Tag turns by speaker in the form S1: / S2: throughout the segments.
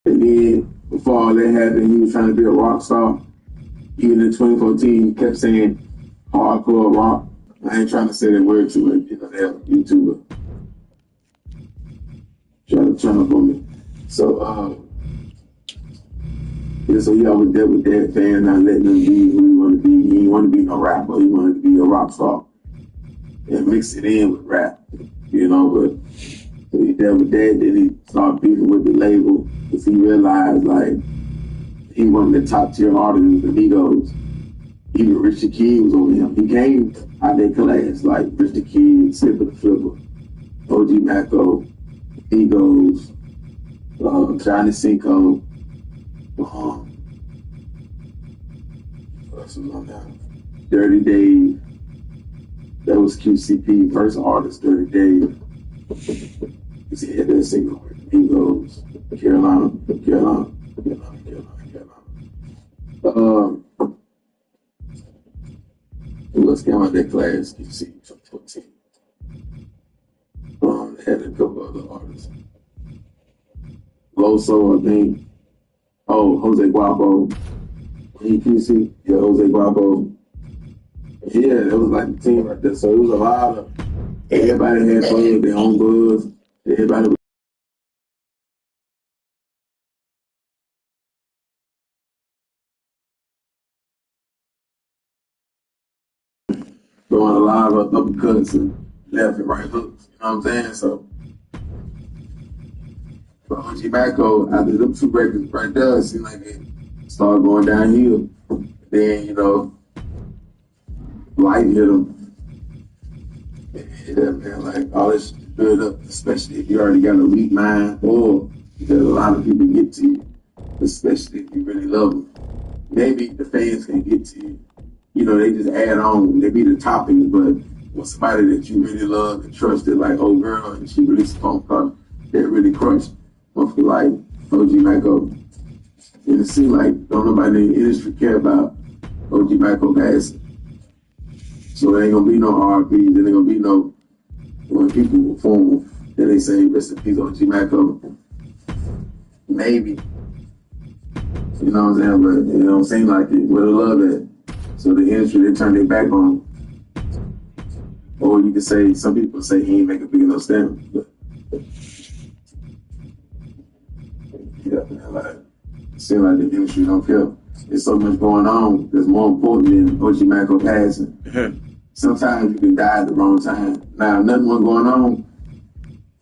S1: And then before all that happened, he was trying to be a rock star. Even in 2014, he kept saying hardcore rock. I ain't trying to say that word too much, that YouTuber trying to turn up on me. So, yeah, so he always dealt with that fan, not letting him be who he wanted to be. He didn't want to be no rapper. He wanted to be a rock star and mix it in with rap, but so he dealt with that. Then he started beefing with the label because he realized, like, he wasn't the top tier artist with the Migos. Even Rich the Kid was on him. He came out their class, like Rich the Kid, Slipper the Flipper, OG Maco, Migos, Johnny Cinco. What's on now? Dirty Dave. That was QCP, first artist, Dirty Dave. He had that single with Migos, Carolina. Who else came out that class? QC 2014. They had a couple other artists. Loso, I think. Oh, Jose Guapo. QC. Yeah, Jose Guapo. Yeah, it was like the team right there. So it was a lot of, everybody had fun with their own buzz. Everybody was throwing a lot of uppercuts and left and right hooks. You know what I'm saying? So, but OG Maco, after them two records right there, it seemed like it started going downhill. Then, light hit him. Yeah, man, like all this build up, especially if you already got a weak mind or that a lot of people get to you, especially if you really love them. Maybe the fans can get to you. They just add on, they be the toppings, but when somebody that you really love and trusted, like old girl, and she released a phone call that really crushed, but for like OG Maco. And it seemed like don't nobody in the industry care about OG Maco passing. So there ain't gonna be no RPs, there ain't gonna be no, when people perform, then they say rest in peace OG Maco. Maybe. You know what I'm saying? But it don't seem like it. Where the love at? So the industry, they turn their back on him. Or you could say, some people say he ain't make a big enough stand. But yeah, man, like, it seems like the industry don't care. There's so much going on that's more important than OG Maco passing. Sometimes you can die at the wrong time. Now, nothing was going on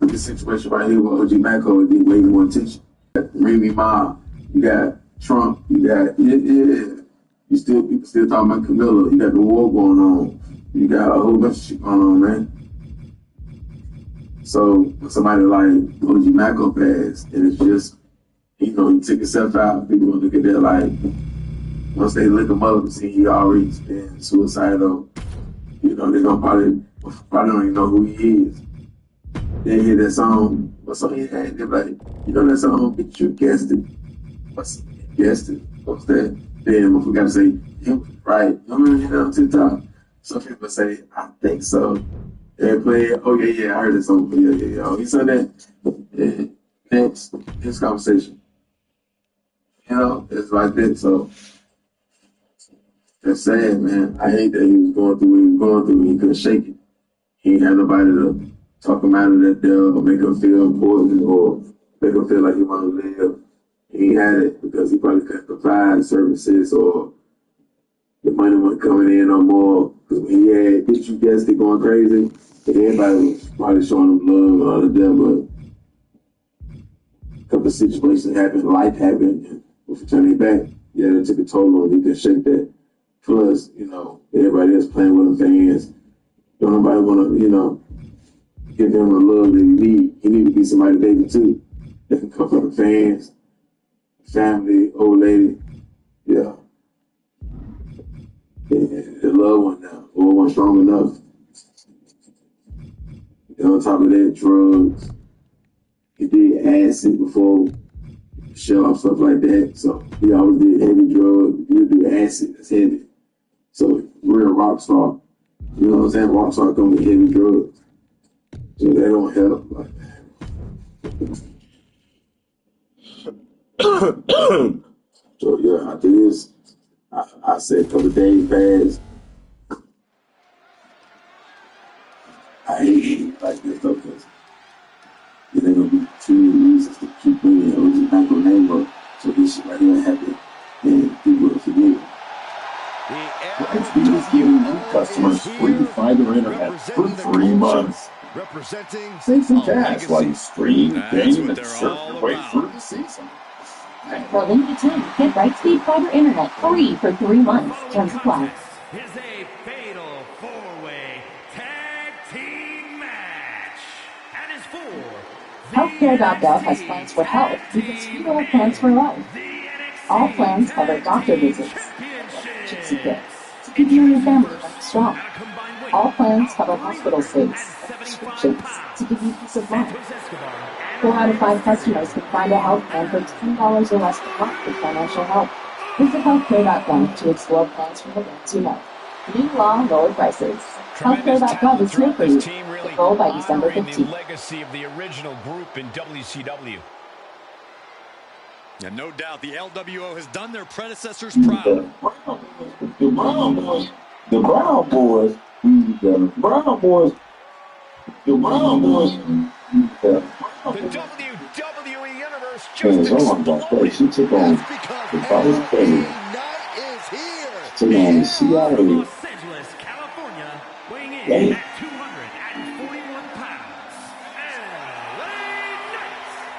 S1: with this situation right here with OG Maco, it get way more attention. Remy Ma, you got Trump, you got, people still talking about Camilla, you got the war going on, you got a whole bunch of shit going on, man. So, when somebody like OG Maco passed, and it's just, he took himself out, people gonna look at that like, once they look him up and see he already been suicidal, they're gonna probably don't even know who he is. They hear that song, what song he had, they're like, that song, Bitch, you guessed it. Guessed it. What's that? Then I forgot to say, right? On TikTok. Some people say, I think so. They play, oh yeah, I heard that song. Yeah. Oh, he said that. Yeah. Next conversation. It's like that. So that's sad, man. I hate that he was going through what he was going through. He couldn't shake it. He ain't had nobody to talk him out of that deal or make him feel important or make him feel like he wanted to live. He had it because he probably couldn't provide services or the money wasn't coming in no more. Because when he had Bitch You Guessed It going crazy, everybody was probably showing him love and all of that, but a couple of situations happened, life happened, and if you turn it back, yeah, it took a toll on him. He couldn't shake that. Plus, everybody else playing with him, fans. Don't nobody want to, give him the love that he need. He need to be somebody's baby too. That can come from the fans, family, old lady, yeah. The loved one now, or one strong enough. And on top of that, drugs. He did acid before, shell off stuff like that. So he always did heavy drugs. He would do acid, that's heavy. So real rock star. You know what I'm saying? Rock star come with heavy drugs. So they don't help. Like, So yeah, after this, I said a couple of days passed. I hate it like this though, because it ain't gonna be too many reasons to keep bringing it. We're just not gonna name up. So this shit right here happened, and people will forget.
S2: Brightspeed is giving new customers free fiber internet for 3 months. Save some cash while you stream, game, and surf your way through the season.
S3: For a limited time, get Brightspeed fiber internet free for 3 months. Terms apply.
S4: Is a fatal four-way tag team match. And is for
S3: Healthcare.gov has plans for health because you don't have plans for life. All plans cover doctor visits, emergency care, to keep you and your family strong. All plans cover hospital stays and prescriptions to give you peace of mind. 4 out of 5 customers can find a health plan for $10 or less per month with financial help. Visit healthcare.gov to explore plans from the ones you know. New law, lower prices. Healthcare.gov is here for you. Enroll by December 15th.
S5: Legacy of the original group in WCW. And no doubt the LWO has done their predecessors proud.
S1: The Brown Boys, the Brown Boys, the Brown Boys, the Brown Boys,
S5: The WWE Universe just exploded.
S1: She took on the Vice President. She took on the CIA.
S4: Los Angeles, California, weighing in at 241 pounds.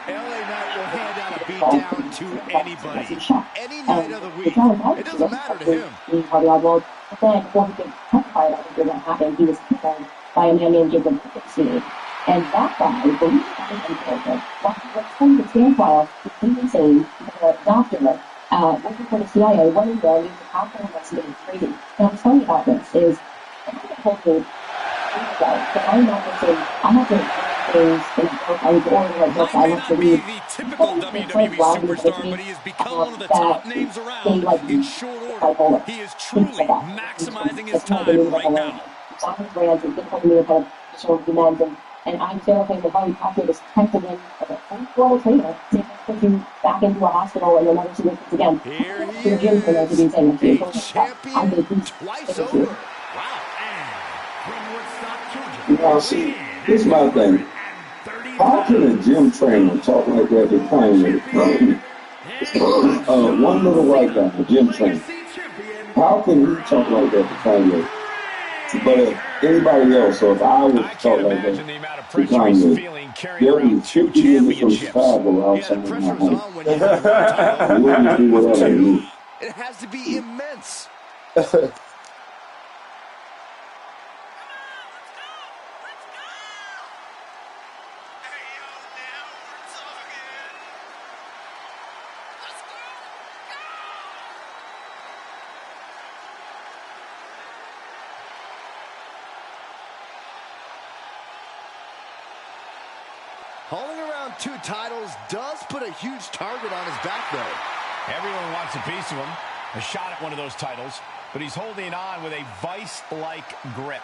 S5: LA Knight will hand out a beatdown to anybody. Any night of the week. It doesn't matter to him.
S3: But then before he could testify about what was happened, he was killed by a man named Jacob Dixie. And that guy believed that was important. What's funny to stand trial, he was saying the doctor working for the CIA went in there and used a powerful investigative training. Now what's funny about this is I think the whole thing but I'm not going to say I'm not going to things in a book I was ordering like books I want to read.
S5: The typical WWE superstar, but he has become one of the top names around in short order. He is truly maximizing his time right now.
S3: Diamond brands and different kind of show demands and I'm still thinking about how you capture this detective in as a full trainer to put you back into a hospital and you'll never see this again.
S5: Here he
S3: Your gym trainer to be saying
S5: is, a champion twice over.
S4: Wow, and from Woodstock, Georgia.
S1: Now, see, this is my thing. How can a gym trainer talk like that to Kanye? One little white guy, a gym trainer. How can he talk like that to Kanye? But anybody else, so if I was to talk like that to Kanye, there would be 50 minutes from Chicago outside of my home. I wouldn't do whatever I do.
S5: It has to be immense. Holding around 2 titles does put a huge target on his back, though.
S6: Everyone wants a piece of him, a shot at one of those titles, but he's holding on with a vice-like grip.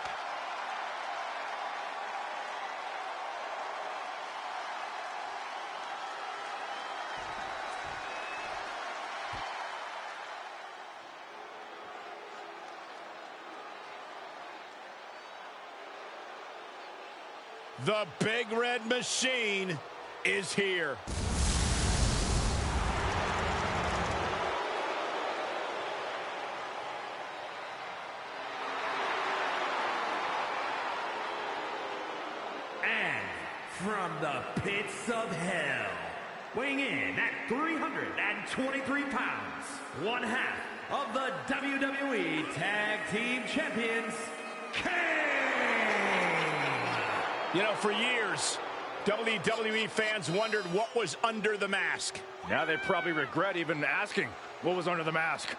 S5: The Big Red Machine is here.
S4: And from the pits of hell, weighing in at 323 pounds, one half of the WWE Tag Team Champions,
S6: You know, for years, WWE fans wondered what was under the mask.
S7: Now they probably regret even asking what was under the mask.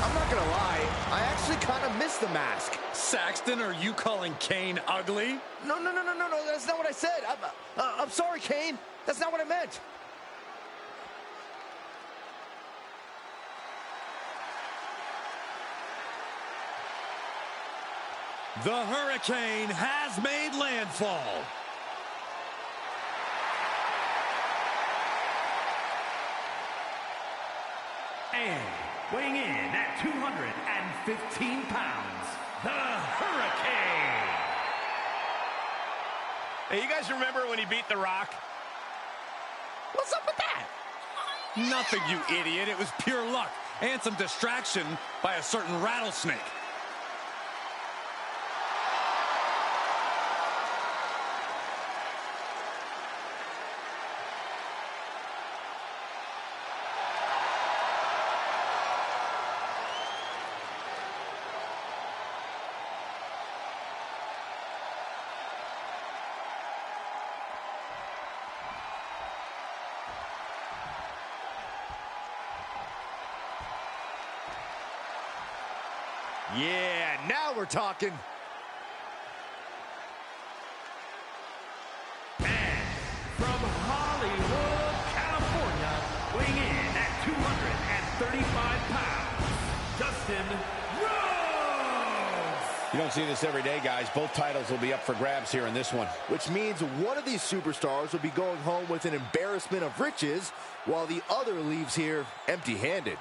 S5: I'm not gonna lie, I actually kind of miss the mask.
S6: Saxton, are you calling Kane ugly?
S5: No, that's not what I said. I'm sorry, Kane. That's not what I meant.
S4: The Hurricane has made landfall. And weighing in at 215 pounds, the Hurricane.
S6: Hey, you guys remember when he beat The Rock?
S4: What's up with that? Nothing, you idiot. It was pure luck and some distraction by a certain rattlesnake.
S6: Yeah, now we're talking.
S4: And from Hollywood, California, weighing in at 235 pounds, Justin Rhodes.
S8: You don't see this every day, guys. Both titles will be up for grabs here in this one.
S9: Which means one of these superstars will be going home with an embarrassment of riches, while the other leaves here empty-handed.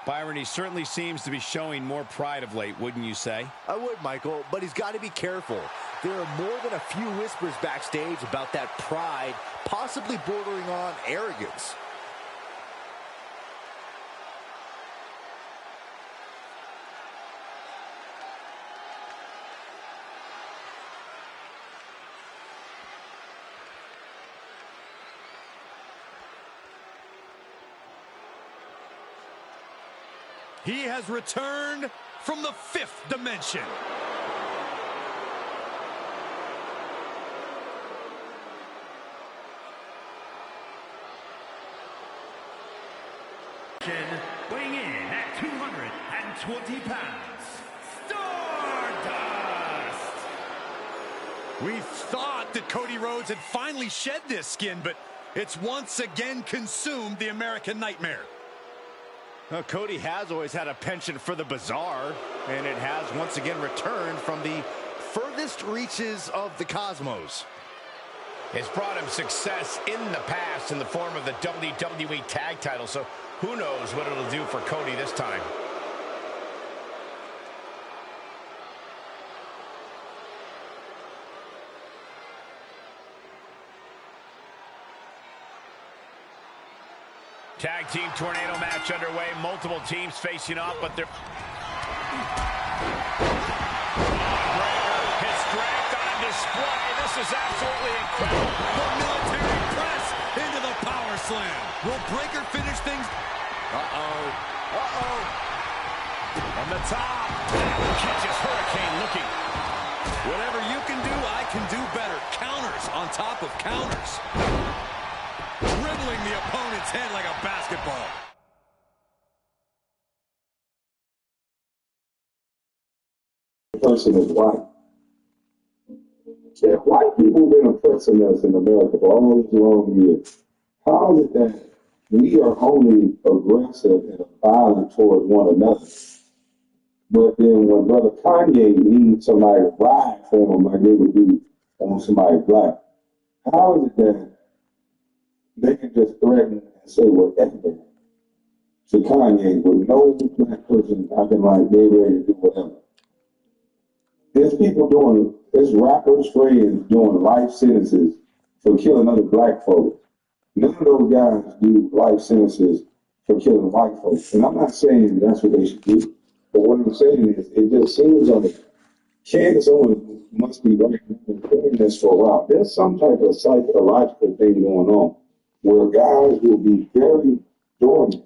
S8: Byron, he certainly seems to be showing more pride of late, wouldn't you say?
S9: I would, Michael, but he's got to be careful. There are more than a few whispers backstage about that pride, possibly bordering on arrogance.
S4: He has returned from the 5th dimension. Weighing in at 220 pounds, Stardust. We thought that Cody Rhodes had finally shed this skin, but it's once again consumed the American Nightmare.
S6: Well, Cody has always had a penchant for the bizarre, and it has once again returned from the furthest reaches of the cosmos.
S8: It's brought him success in the past in the form of the WWE Tag Title, so who knows what it'll do for Cody this time. Tag team tornado match underway. Multiple teams facing off, but they're... His strength on display. This is absolutely incredible.
S4: The military press into the power slam. Will Breakker finish things?
S6: On the top.
S8: Catches Hurricane looking.
S4: Whatever you can do, I can do better. Counters on top of counters. Dribbling the opponent's head like a basketball.
S2: The person is white. Yeah, white people have been oppressing us in America for all these long years. How is it that we are only aggressive and violent towards one another, but then when Brother Kanye needs somebody to ride for him like they would do on somebody black, how is it that they can just threaten and say whatever to Kanye with no black person acting like they're ready to do whatever? There's people doing, there's rappers, friends doing life sentences for killing other black folks. None of those guys do life sentences for killing white folks. And I'm not saying that's what they should do. But what I'm saying is, it just seems like Candace Owens must be right and doing this for a while. There's some type of psychological thing going on where guys will be very dormant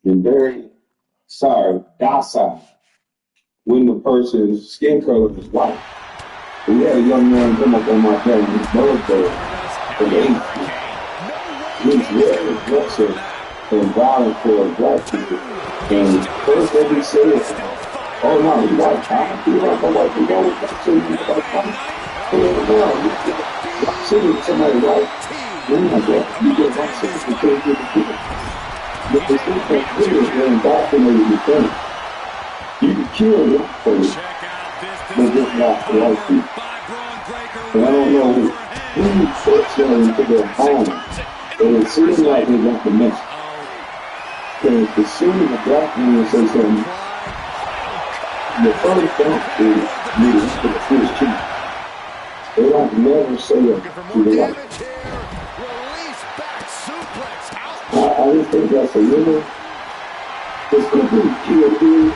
S2: and very, docile when the person's skin color is white. We had a young man come up on my family's birthday from the 80s. He's very aggressive and violent for black people. And first thing he said, oh no, he's white. I don't feel like a white people always got to be like white. And no, I'm sitting with somebody white. Then I go, you get white citizens because you're the kid. But the thing that's weird is they're indoctrinated to think. You can kill black folks, but just not white people. And I don't know who puts them into their home. And it seems like they want to mess. Because as soon as a black man says something, the first thing is leading to the first chief. They don't never say it to the white. I just think that's a little, it's going to be key,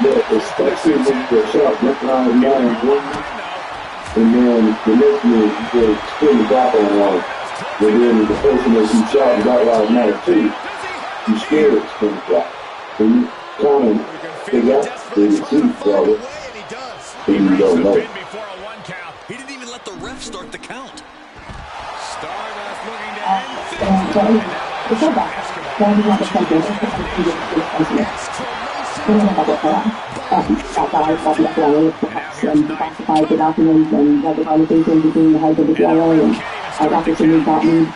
S2: but especially when you're shot recognized man and woman, and then the next minute you get spin the back on one. But then the person that you shot Black Lives Matter too, you scared to spin the back. And you kind of figure out the truth, brother, and you don't know.
S5: He didn't even let the ref start the count.
S3: Stardust looking to end things. It's so bad. Why do you want to come here? Classified the documents and had the conversation between the head of the DIA and our doctors who had gotten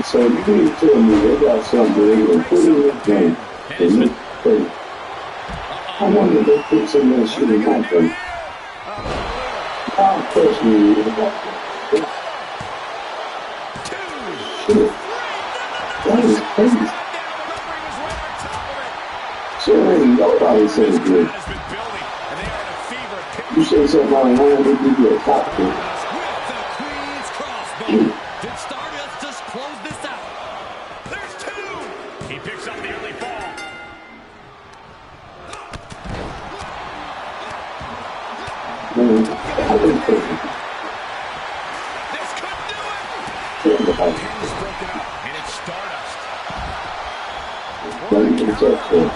S2: So you can tell me they got something they can put in the game and make it crazy. I wonder if they put some of that shit in my game. I'm personally shit. That is crazy. So ain't nobody says good. You say something out of line, they give you a top pick.
S5: Did Stardust just close this out? There's two! He picks up the early fall.
S2: Man, I think perfect.
S5: This could do it!
S2: And
S5: it's Stardust.
S2: Let me get up there.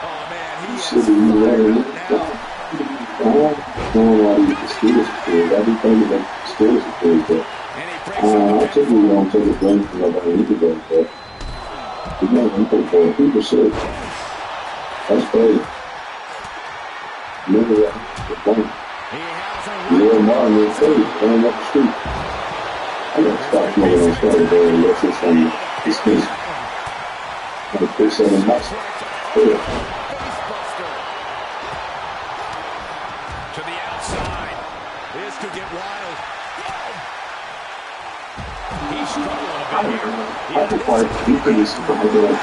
S5: Oh man,
S2: You should be running. I don't know why you conspiracy theories. I be thinking about conspiracy theories, but I typically don't take a blame for nobody either, but you know, for people should. That's crazy. Remember that, the point. Yeah, Martin was crazy, running up the street. I gotta stop smoking on Saturday there and let's get some excuse. I'm gonna put something nice. Yeah.
S5: To the outside. This could get wild. He's struggling a bit here.
S2: I require decrease for hyperlight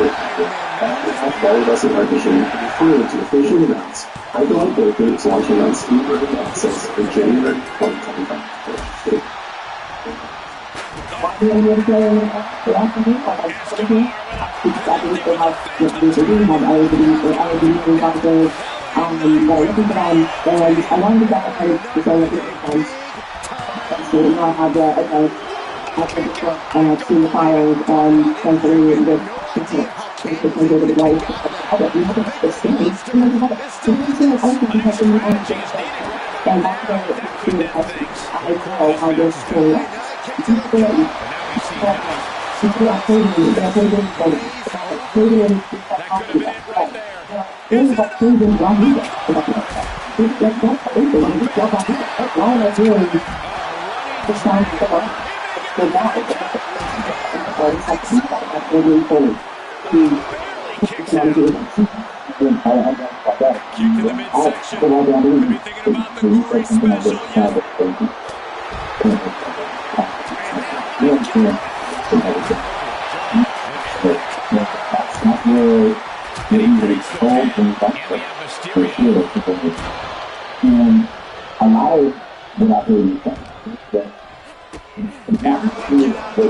S2: doesn't like the show refer to official events. Hyperlight Birthday is launching on Steam Early Access in January 2025.
S3: I've seen the files on Pennsylvania with the white. And that's where I know how this story That could have been it right
S5: there. Kick to the midsection. Could be thinking about the gory special yet.
S2: And a lot of what I heard you say is that
S6: These two are abandoning all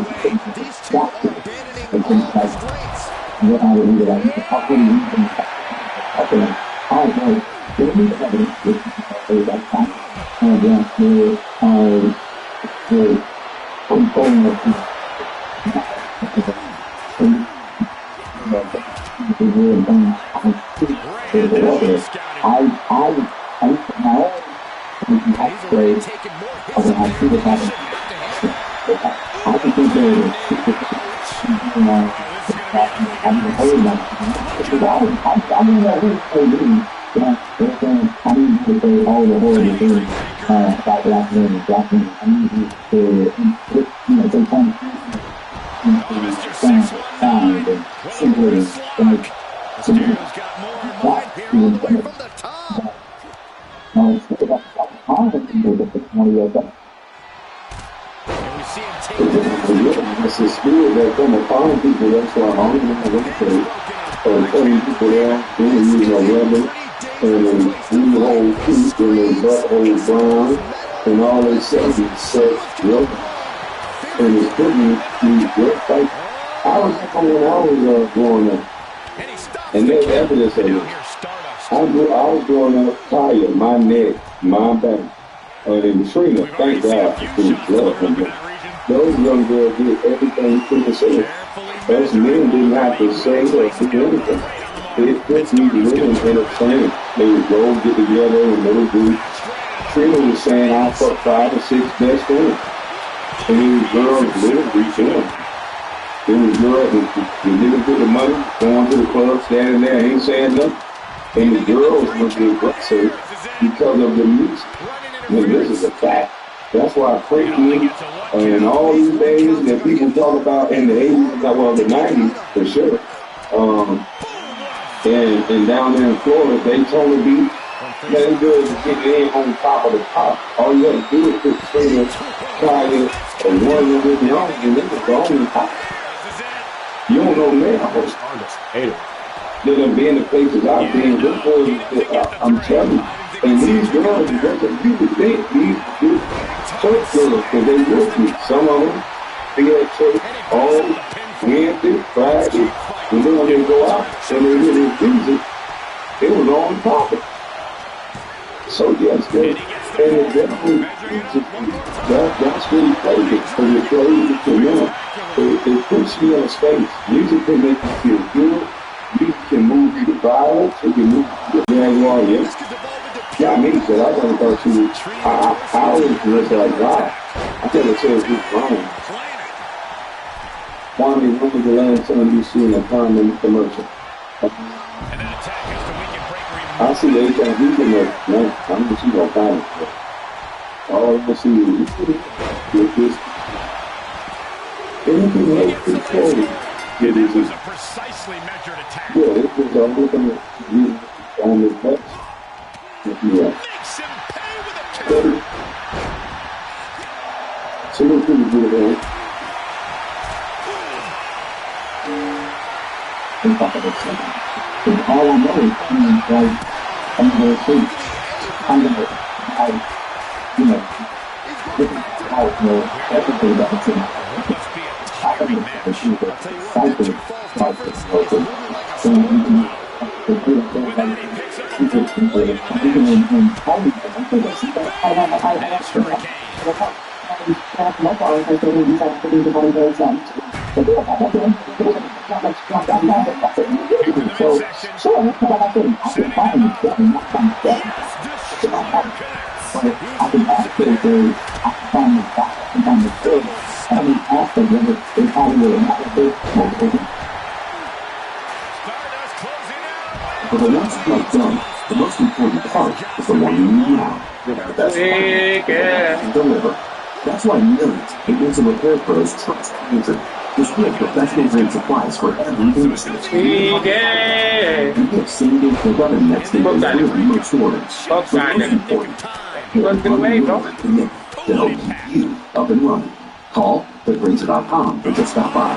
S6: restraints.
S2: what I would read it, how can you read them? Okay, I know, they need evidence, which is that time. And the component of
S6: Mysterio's got more in mind here all the way from the top.
S5: And we see him take
S2: it's a spirit that come upon people. That's why I don't know what to say. Telling people there, they use a rubber and a whole piece and a butthole brown and all they say is sex rubber. And it's putting these just like I was when I was growing up. And there's evidence of it. I was growing up tired, my neck, my back. And Trina, thank God for his love from them. Those young girls did everything they could say. Us men didn't have to say or do anything. They put these women in a train. They would go get together and they would do. Trina was saying, I fuck 5 or 6 best friends. And these girls literally doing. There was girls that didn't put the money, going to the club, standing there, ain't saying nothing. And the girls were getting aggressive because of the music. And this is a fact. That's why Frankie and all these things that people talk about in the 80s, well, the 90s for sure. And down there in Florida, Daytona Beach, that girls get in on top of the top. All you have to do is put Trina, Kaya, and one of them young, and they was on the top. You don't know now. They're going to be in the places I've been. I'm telling you. And these girls, you would think these church girls, because they work with some of them, they at church all Wednesday, Friday, and then when they go out and they hear this music, it was on topic. So yes, and it definitely that's really crazy, because it plays it to them. It puts you in a space. Music can make you feel good. Music can move you to violence. It can move you to Jaguar. Yeah, I mean, because I don't thought you. I always look like God. I never said he's wrong. Kwame, when was the last time you seen a condom commercial? I see the HIV commercial. No, I'm going to see no condom. All I see is this. Anything else is cold.
S5: It was a precisely measured attack.
S2: Yeah, it was all looking at you on his best. Yeah.
S5: Makes him pay with a counter.
S2: So what can you do there? All I know is I'm going to see. I'm going to, everything that's in I think it's a cycle. I can actually say
S1: But the once you have done, the most important part is the one you need now. That's why deliver. That's why millions of maintenance and repair pros trust Painter. Just get professional grade supplies for every industry. You get same-day pickup and next-day delivery with most orders. But most important, to help keep you up and running. Call thegrazer.com or just stop by.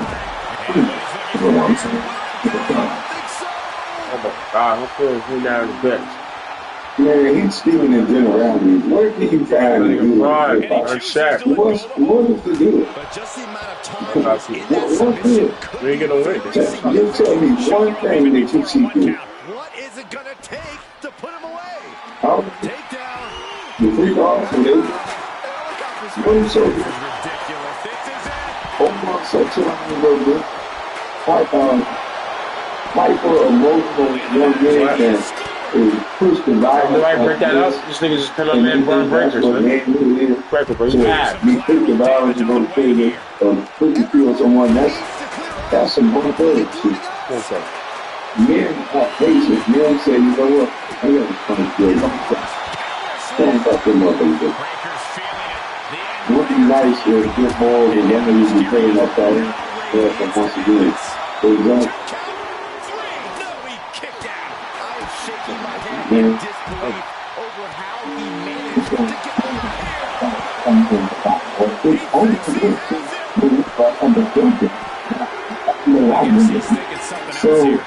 S1: For the ones get it done.
S10: Oh my God, I'm feeling he now the best.
S2: Man, he's speaking in generality. Where can you find the good? What is the good? What's good?
S10: We ain't gonna win.
S2: Just tell me one thing that you see good.
S6: What is it going to take to put him away?
S2: Take down. The free balls, what is so good? Hold on, so chill out a little bit. Hyper emotional young man that is pushed to violence.
S10: Nobody break that up. This nigga just come up there and burn breakers, man. Be
S2: quick to violence and go to prison or quick to kill someone. That's some good things. Men have patience. Men say, you know what? I got to come to kill myself. Stand up to motherfucker. It would be nice if this ball and enemies be playing that fight. But once again, for example,
S6: Disbelief over how he managed to get
S2: so,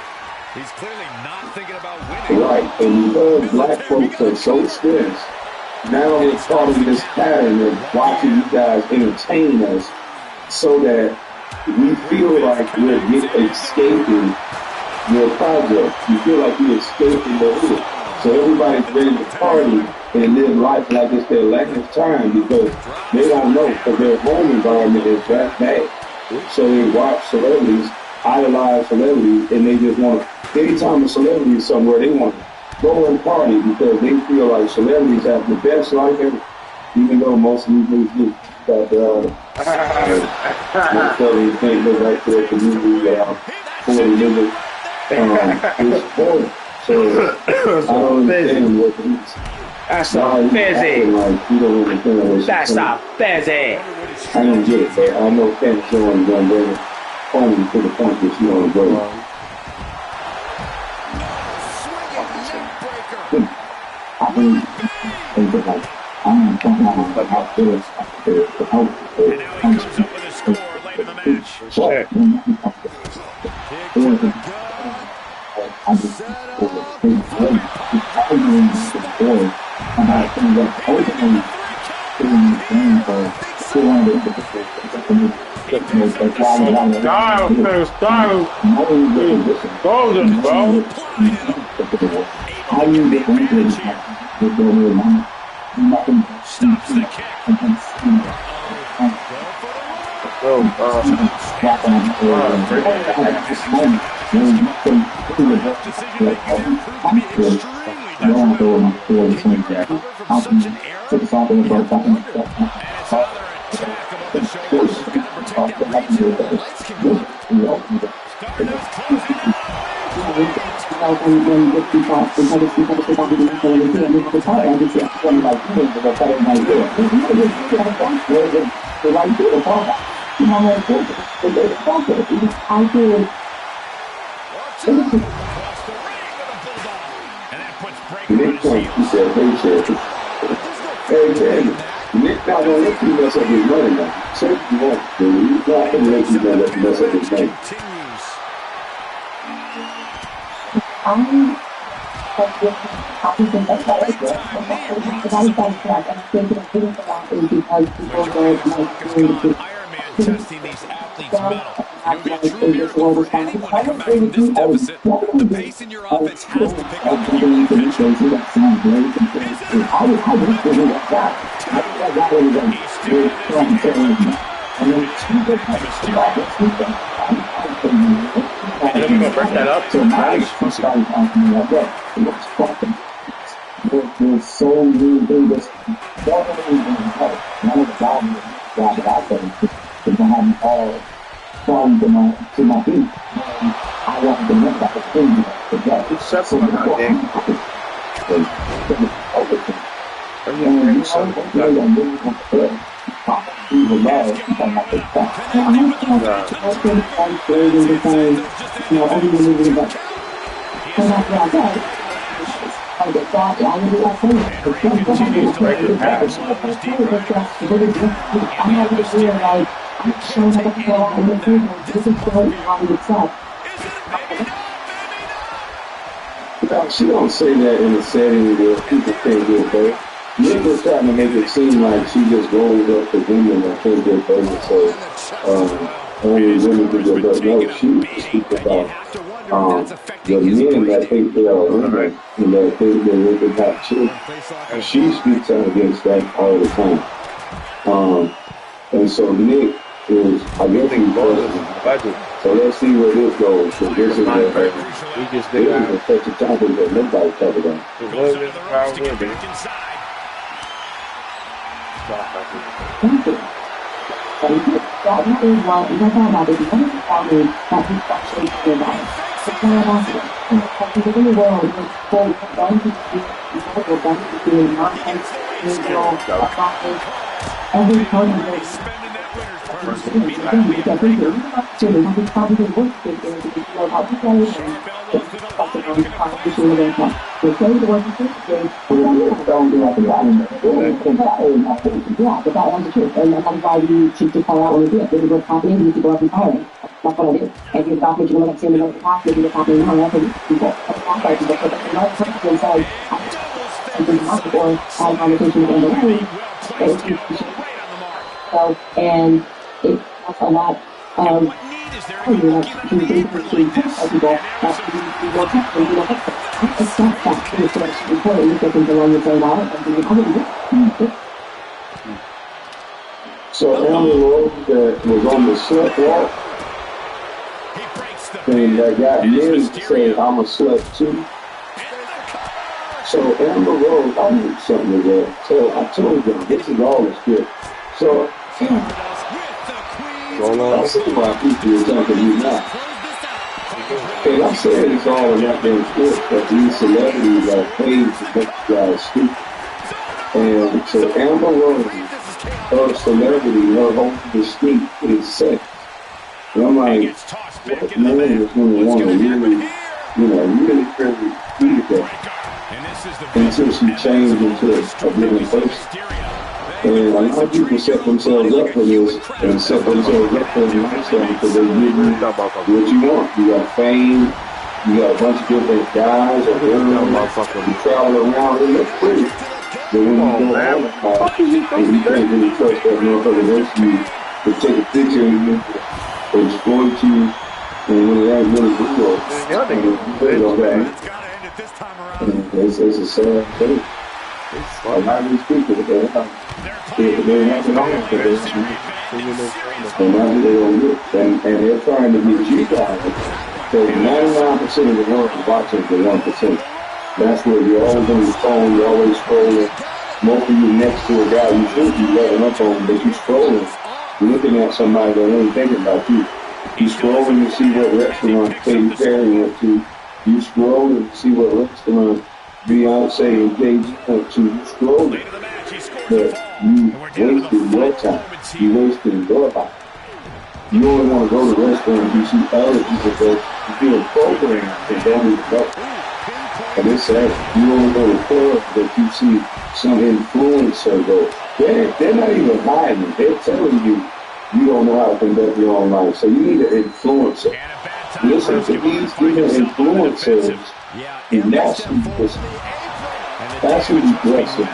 S6: he's clearly not thinking about winning.
S2: Right, and because black folks are so stressed, now we're caught in this pattern of watching you guys entertain us so that we feel like we're escaping your project. You feel like you're escaping the hood. So everybody's ready to party and live life like it's their last time because they don't know because their home environment is that bad. So they watch celebrities, idolize celebrities, and they just want to, anytime a celebrity is somewhere, they want to go and party because they feel like celebrities have the best life ever, even though most of these things do. But most of these things go back to their community, 40 living. It's horrible. So I don't understand what he's.
S10: That's a fizzy.
S2: Like, you don't understand what
S10: that's a fizzy.
S2: I don't get it, but I know Ken Jones is going to bring it home to the point that you want to go.
S1: I mean, it's like, I'm talking about how good the help I just
S2: Nick Point, he said, hey, Nick not going to let you mess up his money now. Say what you want, but he's not going to let you mess up his money.
S8: Testing these athletes' mettle. You'll be a true miracle for anyone to come back from this deficit. The pace in your offense has to pick up.
S1: There's so many things.
S3: none of the guys that I say is gonna have me all falling to my feet. And I wasn't gonna make that thing today.
S10: It's separate from my dick.
S2: She don't say that in a setting where people can't get hurt. Nick was trying to make it seem like she just rolled up the women that can't get hurt. So only women can get hurt. No, she was speaking about the men that think they are women and that think they're women not children. And she speaks out against that all the time. And so Nick is, I guess he's budget. So let's see where this goes. So this is a such a topic that nobody talks about.
S3: Every part of this. And it has a lot of
S2: So Amber Rose that was on the slut walk and that got men saying I'm a slut too. So Amber Rose, I knew something was there. So I told them this is all the script. So I see why people are talking to you now. And I'm saying it's all about them script, but these celebrities are paid to make you guys stupid. And so Amber Rose, her celebrity, her whole mystique is sex. And I'm like, what man is going to want to really eat that? Until she changed into a different person. And a lot of people set themselves up for this and set themselves up for the lifestyle because they give you what you want. You got fame, you got a bunch of different guys or girls, you travel around, it looks pretty. But when you go out and you can't really trust that motherfucker next to you to take a picture of you, or exploit you, and when it ain't really real, it's a sad thing. A lot of these people, they're not wrong for this. And that's what they don't get. And they're trying to get you guys. So 99% of the world is watching the 1%. That's where you're always on your phone, you're always scrolling. Most of you next to a guy you should be letting up on, but you're scrolling, looking at somebody that ain't thinking about you. You scrolling to see what restaurant Katy Perry went to. You scrolling to see what restaurant Beyonce and Jay-Z went to. You scrolling. But you wasted your time. You wasted your life. You only want to go to restaurants you see other people go. You feel programmed and don't even know. And it's sad. You only go to clubs that you see some influencer go. They're not even hiding. They're telling you you don't know how to conduct your own life. So you need an influencer. Listen to these influencers, and that's who you listen. That's who you listen.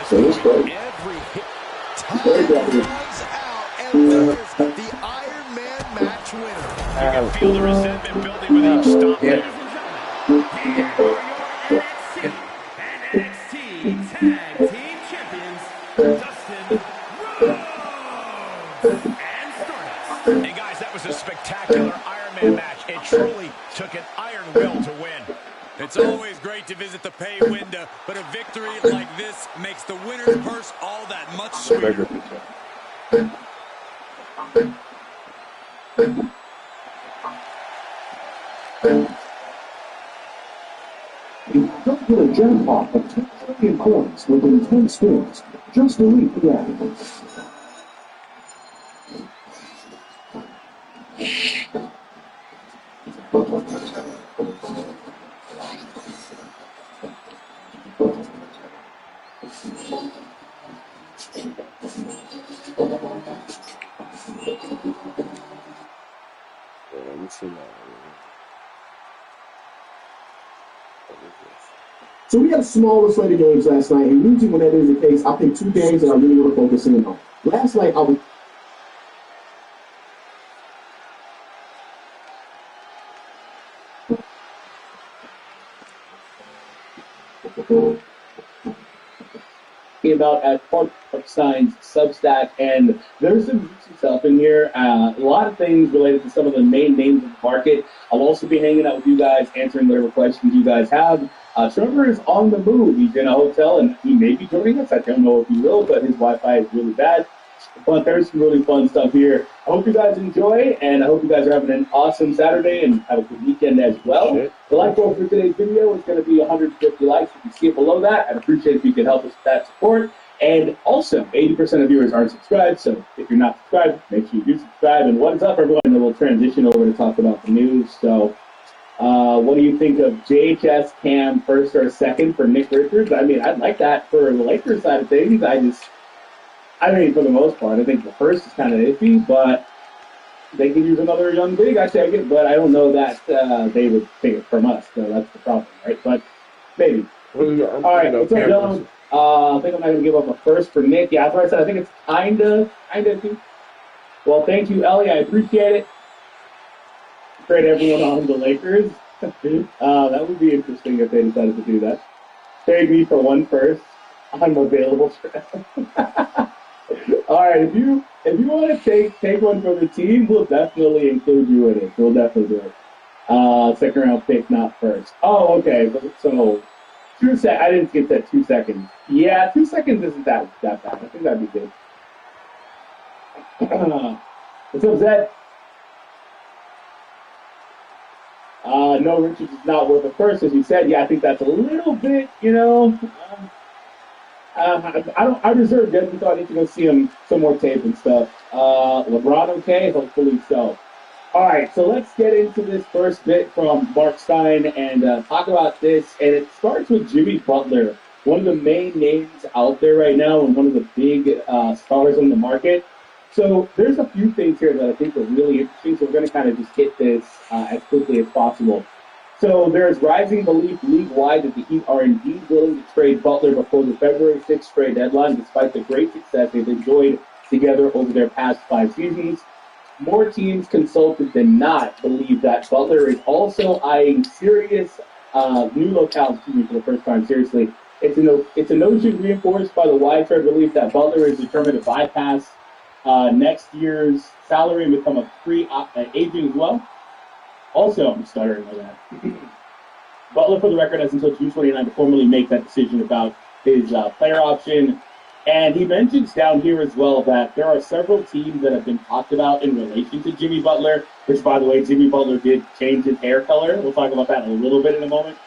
S2: So it's great. It's very good.
S4: The Iron Man match winner. You can feel the resentment building with each stomp. NXT Tag Team Champions, Dustin Rhodes and Stardust. Hey guys, that was a spectacular Iron Man match. It truly took an iron will to win.
S5: It's always great to visit the pay window, but a victory like this makes the winner's purse all that much sweeter.
S3: Don't get a jackpot of 10 trillion coins within 10 spins. Just delete the ad. So we had a smaller slate of games last night, and usually when that is the case, I pick 2 games that I really want to focus in on. Last night, I was
S11: about at Mark Stein's Substack, and there's some juicy stuff in here. A lot of things related to some of the main names of the market. I'll also be hanging out with you guys, answering whatever questions you guys have. Trevor is on the move. He's in a hotel, and he may be joining us. I don't know if he will, but his Wi-Fi is really bad. But there's some really fun stuff here. I hope you guys enjoy, and I hope you guys are having an awesome Saturday and have a good weekend as well. The like goal for today's video is going to be 150 likes. If you see it below that, I'd appreciate it if you could help us with that support. And also, 80% of viewers aren't subscribed, so if you're not subscribed, make sure you do subscribe. And what is up, everyone? And then we'll transition over to talk about the news. So, what do you think of JHS Cam first or second for Nick Richards? I mean, I'd like that for the Lakers side of things. I mean, for the most part, I think the first is kind of iffy, but they could use another young big. I take it, but I don't know that they would take it from us, so that's the problem, right? But maybe. All right, what's up, gentlemen? I think I'm not going to give up a first for Nick. Yeah, that's what I said. I think it's kind of iffy. Well, thank you, Ellie. I appreciate it. Trade everyone on the Lakers. That would be interesting if they decided to do that. Trade me for one first. I'm available. All right, if you want to take one for the team, we'll definitely include you in it. We'll definitely do it. Second round pick, not first. Oh, okay. So 2 seconds. I didn't get that 2 seconds. Yeah, 2 seconds isn't that bad. I think that'd be good. What's up, Zed? No, Richards is not worth a first, as you said. Yeah, I think that's a little bit, I reserve judgment, so I need to go see him some more tape and stuff. LeBron, okay? Hopefully so. All right, so let's get into this first bit from Mark Stein and talk about this. And it starts with Jimmy Butler, one of the main names out there right now and one of the big stars on the market. So there's a few things here that I think are really interesting, so we're going to kind of just hit this as quickly as possible. So there's rising belief league-wide that the Heat are indeed willing to trade Butler before the February 6th trade deadline, despite the great success they've enjoyed together over their past 5 seasons. More teams consulted than not believe that Butler is also eyeing serious new locales, for the first time, seriously. It's a notion reinforced by the widespread belief that Butler is determined to bypass next year's salary and become a free agent as well. Also, I'm stuttering on that. Butler, for the record, has until June 29 to formally make that decision about his player option. And he mentions down here as well that there are several teams that have been talked about in relation to Jimmy Butler, which, by the way, Jimmy Butler did change his hair color. We'll talk about that in a little bit in a moment.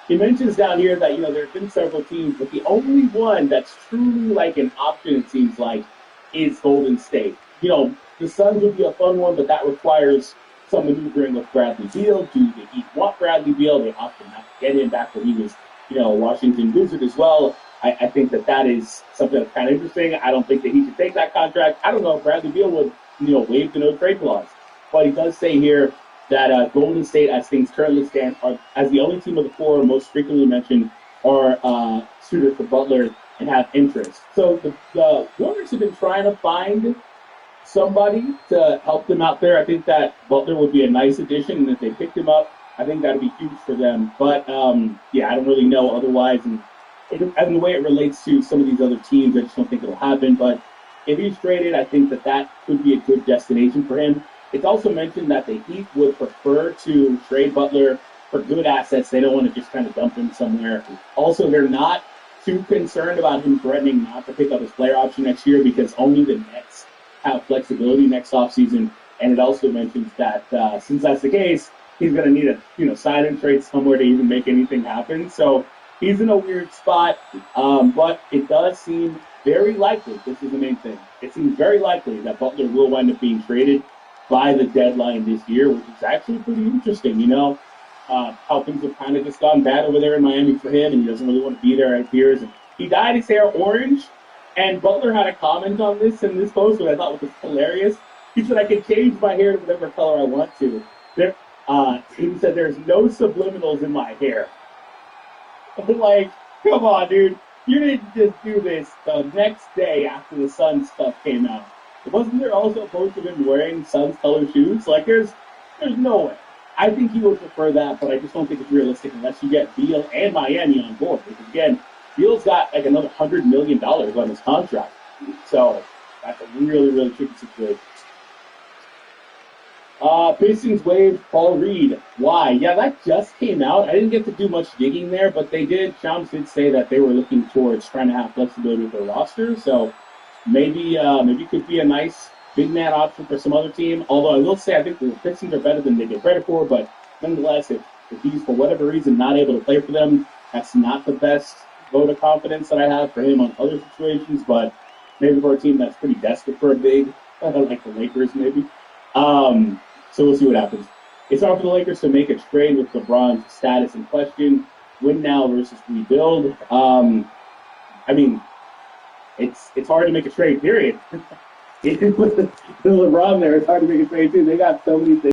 S11: He mentions down here that, there have been several teams, but the only one that's truly like an option, it seems like, is Golden State. The Suns would be a fun one, but that requires some maneuvering with Bradley Beal. Do the Heat want Bradley Beal? They opted not to get him back when he was, a Washington Wizard as well. I think that is something that's kind of interesting. I don't think that he should take that contract. I don't know if Bradley Beal would, waive the no-trade clause. But he does say here that Golden State, as things currently stand, are as the only team of the 4 most frequently mentioned are suitors for Butler and have interest. So the Warriors have been trying to find somebody to help them out there. I think that Butler would be a nice addition, and if they picked him up, I think that would be huge for them. But, I don't really know otherwise. And the way it relates to some of these other teams, I just don't think it'll happen. But if he's traded, I think that could be a good destination for him. It's also mentioned that the Heat would prefer to trade Butler for good assets. They don't want to just kind of dump him somewhere. Also, they're not too concerned about him threatening not to pick up his player option next year because only the Nets have flexibility next offseason. And it also mentions that since that's the case, he's going to need a sign and trade somewhere to even make anything happen. So he's in a weird spot, but it does seem very likely, this is the main thing, it seems very likely that Butler will wind up being traded by the deadline this year, which is actually pretty interesting, how things have kind of just gone bad over there in Miami for him, and he doesn't really want to be there, it appears. And he dyed his hair orange, and Butler had a comment on this in this post, which I thought was hilarious. He said, I can change my hair to whatever color I want to. He said, there's no subliminals in my hair. Like, come on, dude. You didn't just do this the next day after the Suns stuff came out. Wasn't there also a post of him wearing Suns color shoes? Like, there's no way. I think he would prefer that, but I just don't think it's realistic unless you get Beal and Miami on board. Because, again, Beal's got like another $100 million on his contract. So that's a really, really tricky situation. Pistons waived Paul Reed. Why? Yeah, that just came out. I didn't get to do much digging there, but Shams did say that they were looking towards trying to have flexibility with their roster. So maybe it could be a nice big man option for some other team. Although I will say I think the Pistons are better than they get credit for, but nonetheless, if he's for whatever reason not able to play for them, that's not the best vote of confidence that I have for him on other situations, but maybe for a team that's pretty desperate for a big, like the Lakers maybe. So we'll see what happens. It's hard for the Lakers to make a trade with LeBron's status in question. Win now versus rebuild. I mean, it's hard to make a trade, period. With LeBron there, it's hard to make a trade, too. They got so many things.